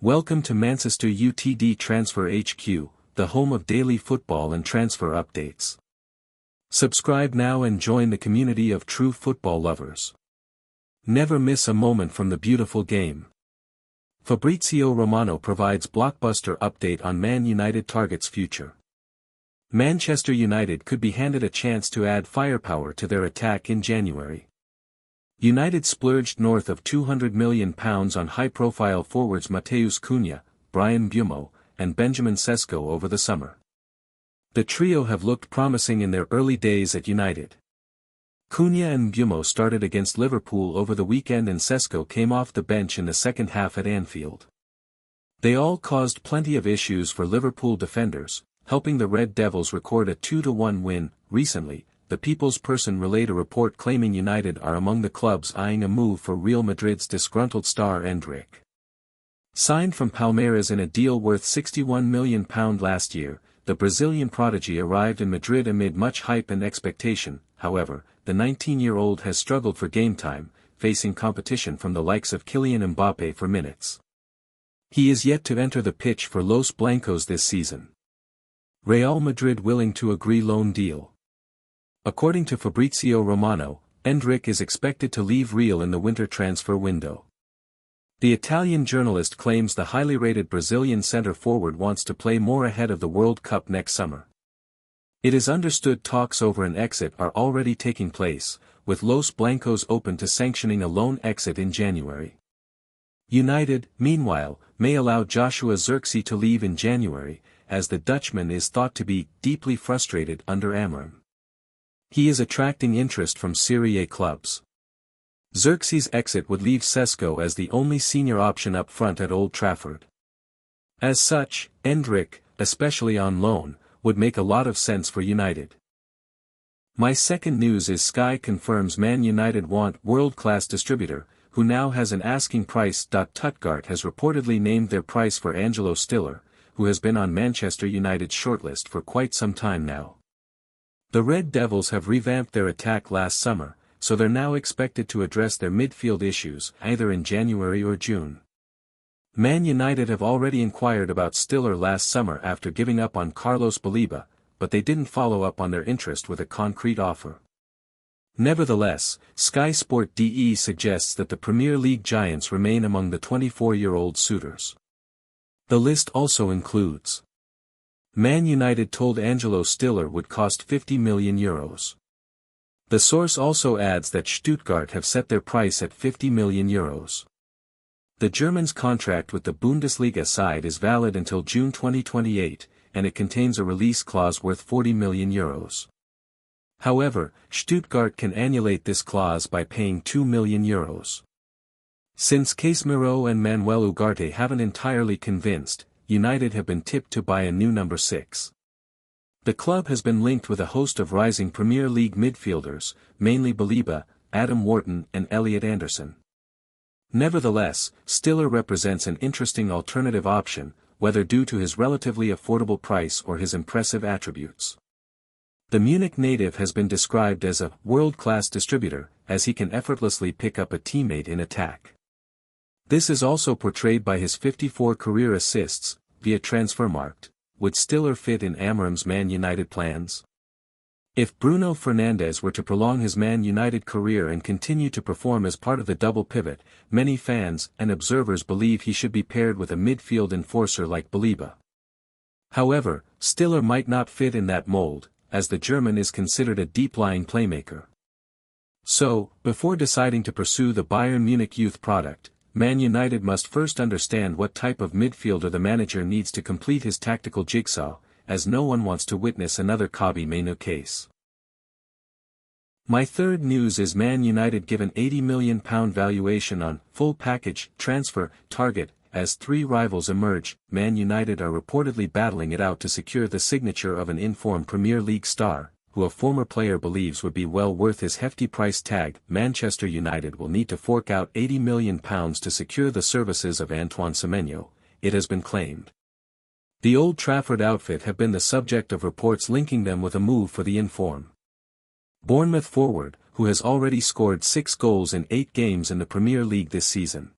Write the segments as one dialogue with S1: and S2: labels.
S1: Welcome to Mancester Utd Transfer HQ, the home of daily football and transfer updates. Subscribe now and join the community of true football lovers. Never miss a moment from the beautiful game. Fabrizio Romano provides blockbuster update on Man Utd target's future. Manchester United could be handed a chance to add firepower to their attack in January. United splurged north of £200 million on high-profile forwards Matheus Cunha, Bryan Mbeumo, and Benjamin Sesko over the summer. The trio have looked promising in their early days at United. Cunha and Mbeumo started against Liverpool over the weekend and Sesko came off the bench in the second half at Anfield. They all caused plenty of issues for Liverpool defenders, helping the Red Devils record a 2-1 win. Recently, the People's Person relayed a report claiming United are among the clubs eyeing a move for Real Madrid's disgruntled star Endrick. Signed from Palmeiras in a deal worth £61 million last year, the Brazilian prodigy arrived in Madrid amid much hype and expectation. However, the 19-year-old has struggled for game time, facing competition from the likes of Kylian Mbappé for minutes. He is yet to enter the pitch for Los Blancos this season. Real Madrid willing to agree loan deal. According to Fabrizio Romano, Endrick is expected to leave Real in the winter transfer window. The Italian journalist claims the highly rated Brazilian centre-forward wants to play more ahead of the World Cup next summer. It is understood talks over an exit are already taking place, with Los Blancos open to sanctioning a loan exit in January. United, meanwhile, may allow Joshua Zirkzee to leave in January, as the Dutchman is thought to be deeply frustrated under Amorim. He is attracting interest from Serie A clubs. Zirkzee's exit would leave Sesko as the only senior option up front at Old Trafford. As such, Endrick, especially on loan, would make a lot of sense for United. My second news is Sky confirms Man United want world-class distributor, who now has an asking price. Stuttgart has reportedly named their price for Angelo Stiller, who has been on Manchester United's shortlist for quite some time now. The Red Devils have revamped their attack last summer, so they're now expected to address their midfield issues either in January or June. Man United have already inquired about Stiller last summer after giving up on Carlos Baleba, but they didn't follow up on their interest with a concrete offer. Nevertheless, Sky Sport DE suggests that the Premier League giants remain among the 24-year-old suitors. The list also includes: Man United told Angelo Stiller would cost €50 million. The source also adds that Stuttgart have set their price at €50 million. The German's contract with the Bundesliga side is valid until June 2028, and it contains a release clause worth €40 million. However, Stuttgart can annulate this clause by paying €2 million. Since Casemiro and Manuel Ugarte haven't entirely convinced, United have been tipped to buy a new number 6. The club has been linked with a host of rising Premier League midfielders, mainly Baleba, Adam Wharton and Elliot Anderson. Nevertheless, Stiller represents an interesting alternative option, whether due to his relatively affordable price or his impressive attributes. The Munich native has been described as a world-class distributor, as he can effortlessly pick up a teammate in attack. This is also portrayed by his 54 career assists, via Transfermarkt. Would Stiller fit in Amorim's Man United plans? If Bruno Fernandes were to prolong his Man United career and continue to perform as part of the double pivot, many fans and observers believe he should be paired with a midfield enforcer like Baleba. However, Stiller might not fit in that mold, as the German is considered a deep-lying playmaker. So, before deciding to pursue the Bayern Munich youth product, Man United must first understand what type of midfielder the manager needs to complete his tactical jigsaw, as no one wants to witness another Kobbie Mainoo case. My third news is Man United given £80 million valuation on full package transfer target. As three rivals emerge, Man United are reportedly battling it out to secure the signature of an informed Premier League star, who a former player believes would be well worth his hefty price tag. Manchester United will need to fork out £80 million to secure the services of Antoine Semenyo, it has been claimed. The Old Trafford outfit have been the subject of reports linking them with a move for the inform. Bournemouth forward, who has already scored 6 goals in 8 games in the Premier League this season.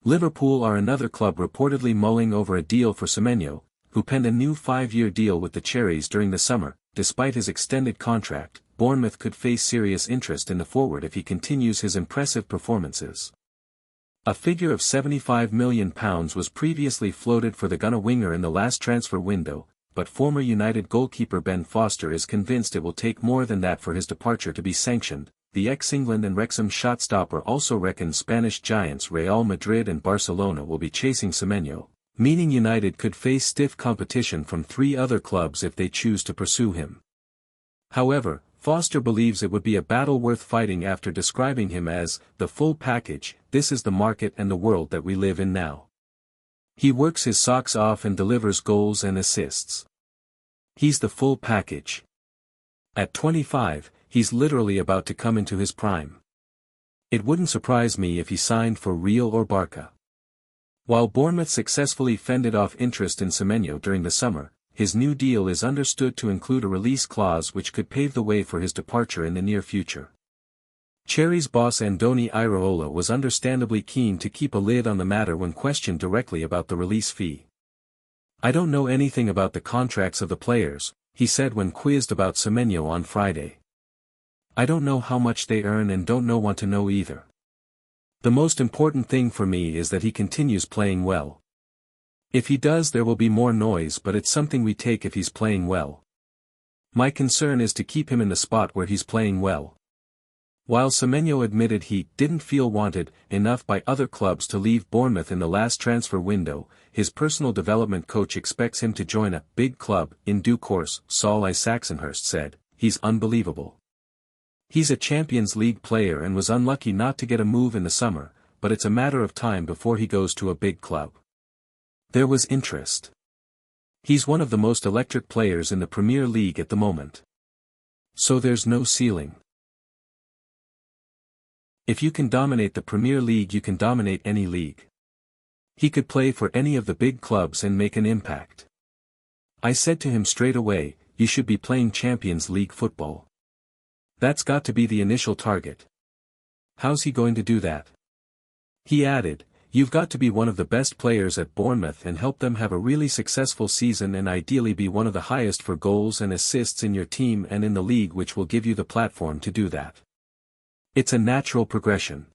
S1: Liverpool are another club reportedly mulling over a deal for Semenyo, who penned a new 5-year deal with the Cherries during the summer. Despite his extended contract, Bournemouth could face serious interest in the forward if he continues his impressive performances. A figure of £75 million was previously floated for the Gunner winger in the last transfer window, but former United goalkeeper Ben Foster is convinced it will take more than that for his departure to be sanctioned. The ex-England and Wrexham shot-stopper also reckons Spanish giants Real Madrid and Barcelona will be chasing Semenyo, meaning United could face stiff competition from 3 other clubs if they choose to pursue him. However, Foster believes it would be a battle worth fighting after describing him as the full package. This is the market and the world that we live in now. He works his socks off and delivers goals and assists. He's the full package. At 25, he's literally about to come into his prime. It wouldn't surprise me if he signed for Real or Barca. While Bournemouth successfully fended off interest in Semenyo during the summer, his new deal is understood to include a release clause which could pave the way for his departure in the near future. Cherries boss Andoni Iraola was understandably keen to keep a lid on the matter when questioned directly about the release fee. "I don't know anything about the contracts of the players," he said when quizzed about Semenyo on Friday. "I don't know how much they earn and don't want to know either. The most important thing for me is that he continues playing well. If he does, there will be more noise, but it's something we take if he's playing well. My concern is to keep him in the spot where he's playing well." While Semenyo admitted he didn't feel wanted enough by other clubs to leave Bournemouth in the last transfer window, his personal development coach expects him to join a big club in due course. Saul I. Saxonhurst said, "He's unbelievable. He's a Champions League player and was unlucky not to get a move in the summer, but it's a matter of time before he goes to a big club." There was interest. "He's one of the most electric players in the Premier League at the moment. So there's no ceiling. If you can dominate the Premier League, you can dominate any league. He could play for any of the big clubs and make an impact. I said to him straight away, you should be playing Champions League football. That's got to be the initial target. How's he going to do that?" He added, "You've got to be one of the best players at Bournemouth and help them have a really successful season and ideally be one of the highest for goals and assists in your team and in the league, which will give you the platform to do that. It's a natural progression."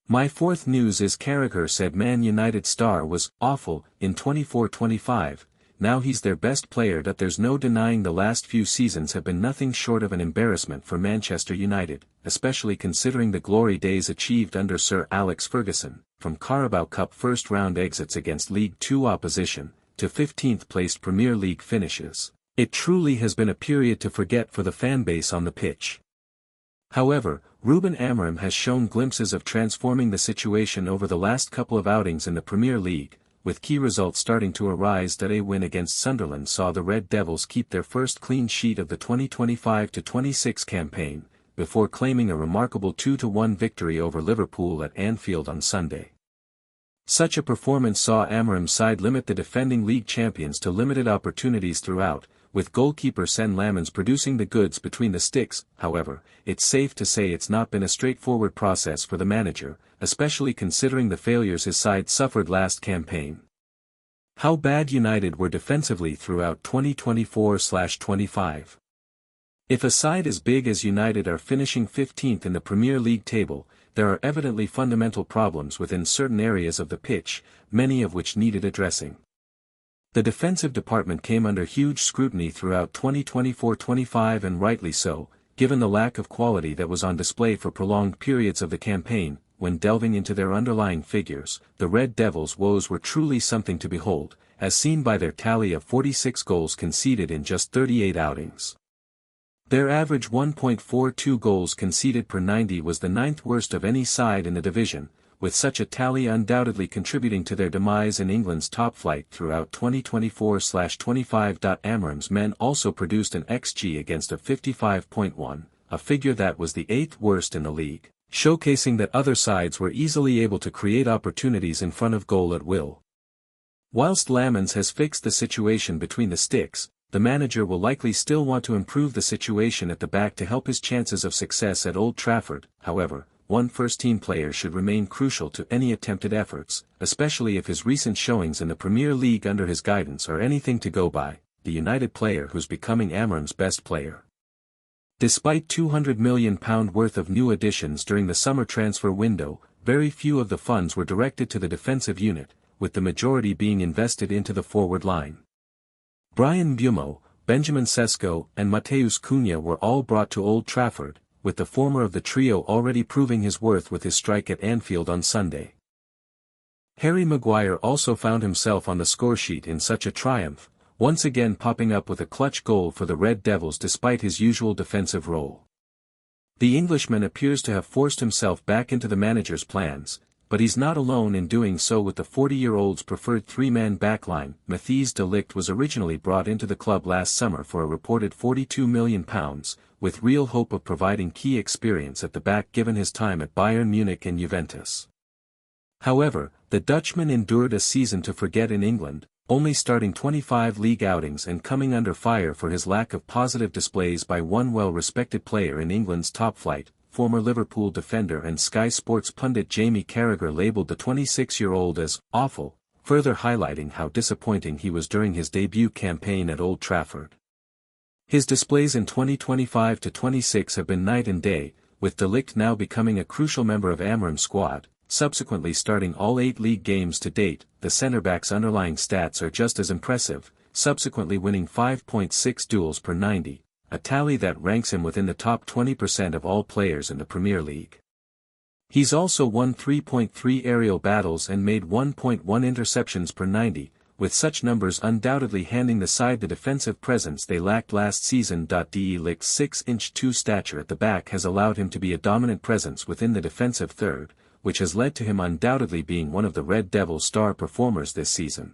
S1: My fourth news is Carragher said Man United star was awful in 24-25, now he's their best player. That there's no denying the last few seasons have been nothing short of an embarrassment for Manchester United, especially considering the glory days achieved under Sir Alex Ferguson, from Carabao Cup first-round exits against League Two opposition, to 15th-placed Premier League finishes. It truly has been a period to forget for the fanbase on the pitch. However, Ruben Amorim has shown glimpses of transforming the situation over the last couple of outings in the Premier League, with key results starting to arise. That a win against Sunderland saw the Red Devils keep their first clean sheet of the 2025-26 campaign, before claiming a remarkable 2-1 victory over Liverpool at Anfield on Sunday. Such a performance saw Amorim's side limit the defending league champions to limited opportunities throughout, with goalkeeper Sen Lamens producing the goods between the sticks. However, it's safe to say it's not been a straightforward process for the manager, especially considering the failures his side suffered last campaign. How bad United were defensively throughout 2024-25. If a side as big as United are finishing 15th in the Premier League table, there are evidently fundamental problems within certain areas of the pitch, many of which needed addressing. The defensive department came under huge scrutiny throughout 2024-25, and rightly so, given the lack of quality that was on display for prolonged periods of the campaign. When delving into their underlying figures, the Red Devils' woes were truly something to behold, as seen by their tally of 46 goals conceded in just 38 outings. Their average 1.42 goals conceded per 90 was the 9th worst of any side in the division, with such a tally undoubtedly contributing to their demise in England's top flight throughout 2024-25. Amorim's men also produced an XG against of 55.1, a figure that was the 8th worst in the league, showcasing that other sides were easily able to create opportunities in front of goal at will. Whilst Lamens has fixed the situation between the sticks, the manager will likely still want to improve the situation at the back to help his chances of success at Old Trafford. However, one first-team player should remain crucial to any attempted efforts, especially if his recent showings in the Premier League under his guidance are anything to go by, the United player who's becoming Amram's best player. Despite £200 million worth of new additions during the summer transfer window, very few of the funds were directed to the defensive unit, with the majority being invested into the forward line. Bryan Mbeumo, Benjamin Sesko and Matheus Cunha were all brought to Old Trafford, with the former of the trio already proving his worth with his strike at Anfield on Sunday. Harry Maguire also found himself on the scoresheet in such a triumph, once again popping up with a clutch goal for the Red Devils despite his usual defensive role. The Englishman appears to have forced himself back into the manager's plans, but he's not alone in doing so with the 40-year-old's preferred three-man backline. Matthijs de Ligt was originally brought into the club last summer for a reported £42 million, with real hope of providing key experience at the back given his time at Bayern Munich and Juventus. However, the Dutchman endured a season to forget in England, only starting 25 league outings and coming under fire for his lack of positive displays by one well-respected player in England's top flight. Former Liverpool defender and Sky Sports pundit Jamie Carragher labelled the 26-year-old as awful, further highlighting how disappointing he was during his debut campaign at Old Trafford. His displays in 2025-26 have been night and day, with de Ligt now becoming a crucial member of Amram's squad, subsequently starting all 8 league games to date. The centre-back's underlying stats are just as impressive, subsequently winning 5.6 duels per 90, a tally that ranks him within the top 20% of all players in the Premier League. He's also won 3.3 aerial battles and made 1.1 interceptions per 90, with such numbers undoubtedly handing the side the defensive presence they lacked last season. De Ligt's 6'2" stature at the back has allowed him to be a dominant presence within the defensive third, which has led to him undoubtedly being one of the Red Devils' star performers this season.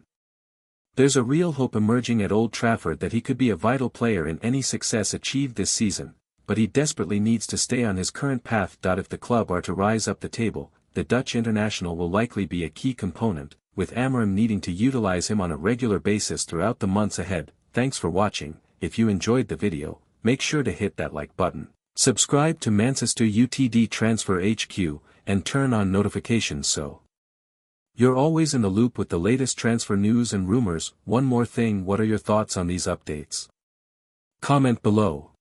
S1: There's a real hope emerging at Old Trafford that he could be a vital player in any success achieved this season, but he desperately needs to stay on his current path. If the club are to rise up the table, the Dutch international will likely be a key component, with Amram needing to utilize him on a regular basis throughout the months ahead. Thanks for watching. If you enjoyed the video, make sure to hit that like button, subscribe to Mancester Utd Transfer HQ, and turn on notifications so you're always in the loop with the latest transfer news and rumors. One more thing, what are your thoughts on these updates? Comment below.